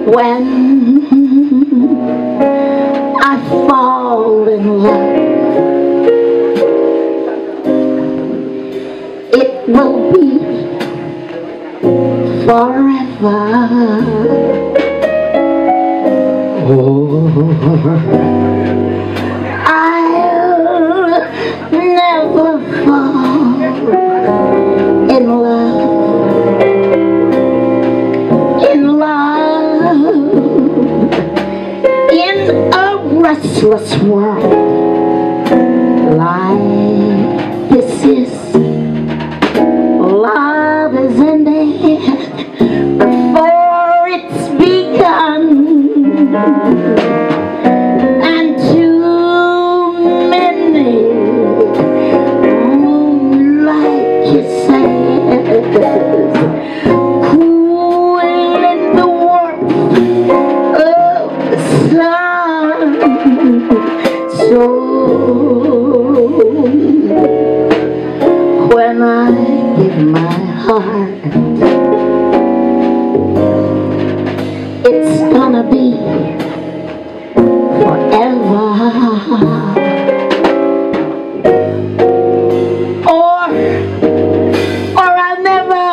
When I fall in love, it will be forever. Oh, I'll never fall in love. In a restless world like this is, love is ended before it's begun, and too many, like you said, cool in the warmth of the sun. So when I give my heart, it's gonna be forever. Or I'll never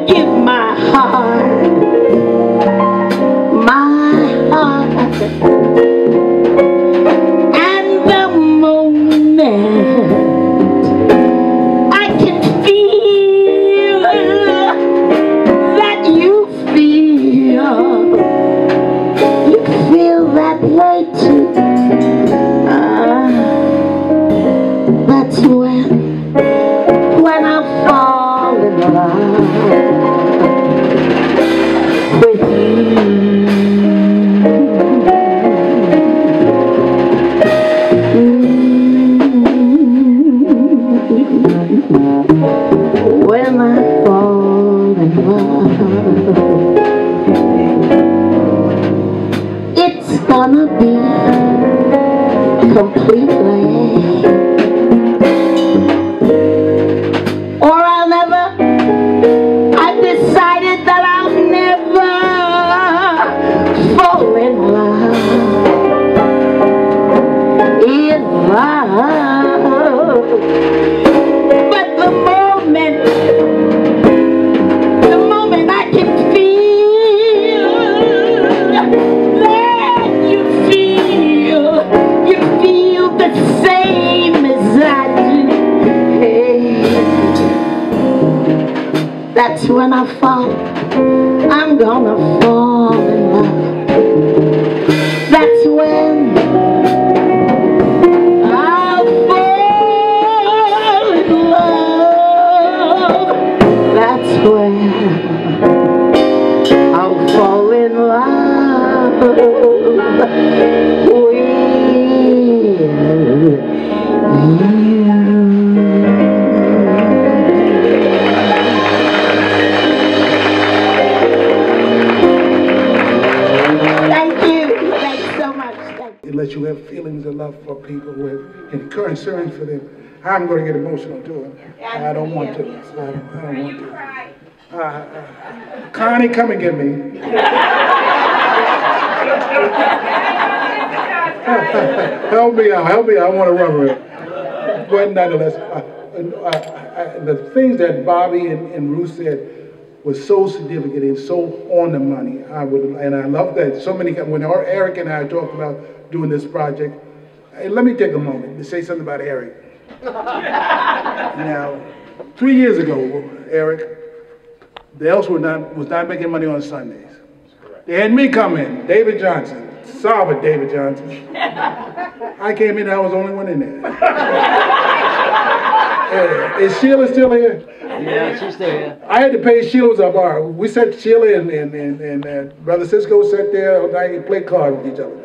give my heart. And the moment I can feel that you feel that way too. That's when I fall in love with you. When I fall in love, it's gonna be completely, or I'll never, I've decided that I'll never fall in love. But the moment I can feel that you feel the same as I do, hey, that's when I fall. I'm gonna fall in love. That's when I'll fall in love with you. Thank you. Thanks so much. It lets you have feelings of love for people with and concern for them. I'm going to get emotional too. I don't want to. I don't want to. Connie, come and get me. Help me out. I want to rubber it. But nonetheless, the things that Bobby and Ruth said was so significant and so on the money. And I love that so many. When Eric and I talked about doing this project, let me take a moment to say something about Eric. Now, 3 years ago, Eric, the Elks was not making money on Sundays. They had me come in, David Johnson, solid David Johnson. I came in, I was the only one in there. Is Sheila still here? Yeah, she's still here. I had to pay Sheila's our bar. We sat Sheila and Brother Cisco sat there all night and played cards with each other.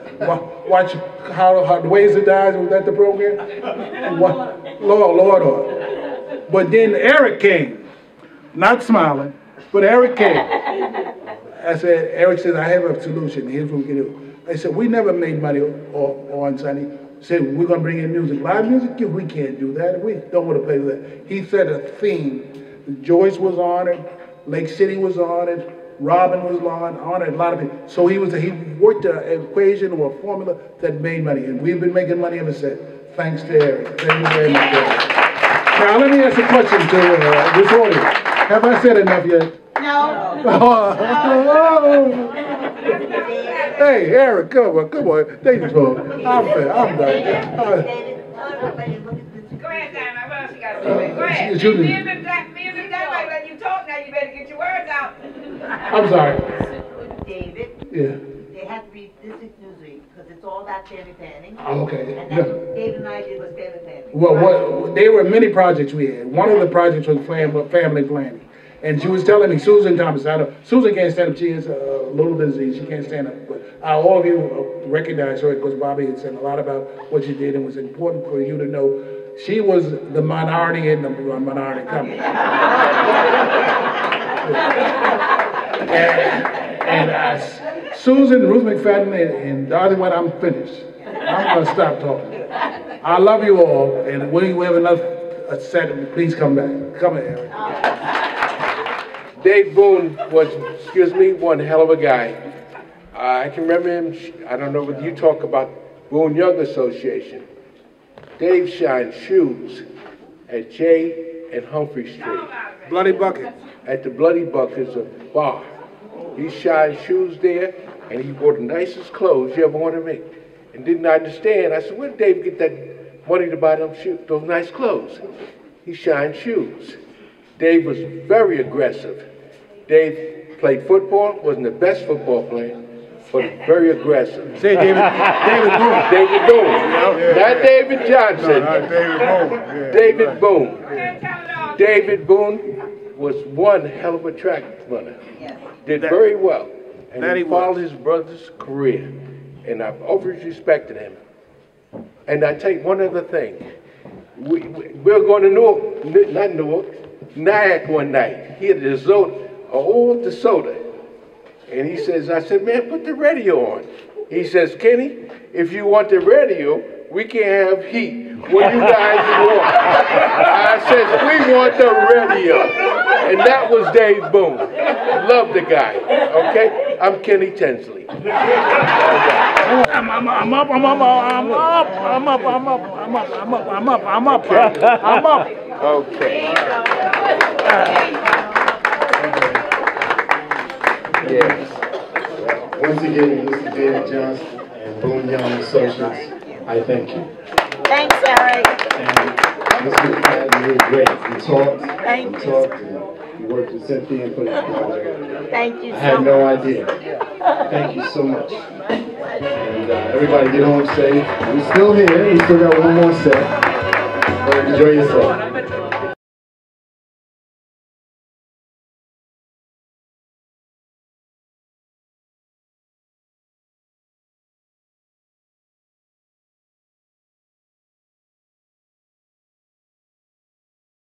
Watch how the Ways that Dies, was that the program? Lord. But then Eric came, not smiling, but Eric came. Eric said, I have a solution. Here's what we can do. I said, we never made money on Sunday. said, we're going to bring in music. Live music? Yeah, we can't do that. We don't want to play with that. He set a theme. Joyce was on it. Lake City was on it. Robin was on it. A lot of people. So he worked an equation or a formula that made money. And we've been making money ever since. Thanks to Eric. Thank you very much, Eric. Now, let me ask a question to this audience. Have I said enough yet? No. Hey, Eric, come on. Thank you, folks. I'm done. Go ahead, Diamond. What else you got to say? Go ahead. Me and the Diamond let you talk now. You better get your words out. I'm sorry. David. Yeah. They had to read this is Newsweek because it's all about family planning. Oh, okay. And that's what David and I did was family planning. Well, there were many projects we had. One of the projects was family planning. And she was telling me, Susan Thomas, Susan can't stand up, she has a little disease, she can't stand up. But all of you recognize her because Bobby had said a lot about what she did and it was important for you to know she was the minority in the minority company. Susan, Ruth McFadden, and Dorothy White, I'm finished. I'm going to stop talking. I love you all, and when we have another set, please come back. Come here, Eric. Dave Boone was, one hell of a guy. I can remember him, I don't know whether you talk about Boone Young Association. Dave shined shoes at J and Humphrey Street. Bloody Bucket. At the Bloody Buckets of bar. He shined shoes there, and he wore the nicest clothes you ever want to make. And didn't understand. I said, where did Dave get that money to buy those nice clothes? He shined shoes. Dave was very aggressive. Dave played football, wasn't the best football player, but very aggressive. Say David Boone. David Boone. Not David Johnson. No, David Boone. David Boone was one hell of a track runner. Did very well. And he followed his brother's career. And I've always respected him. And I tell you one other thing. We're going to Nyack one night. He had a old DeSoto. And he says, I said, man, put the radio on. He says, Kenny, if you want the radio, we can't have heat when you guys want. I says, we want the radio. And that was Dave Boone. Love the guy. Okay? I'm Kenny Tinsley. I'm up. Okay. Yes. Once again, Mr. David Johnson and Boone Young Associates, I thank you. Thanks, Eric. And Mr. McFadden, you were great. You talked, Thank you. and you worked with Cynthia and put it together. Thank you so much. I had no idea. Thank you so much. And everybody get home safe. We're still here. We still got one more set. But enjoy yourself.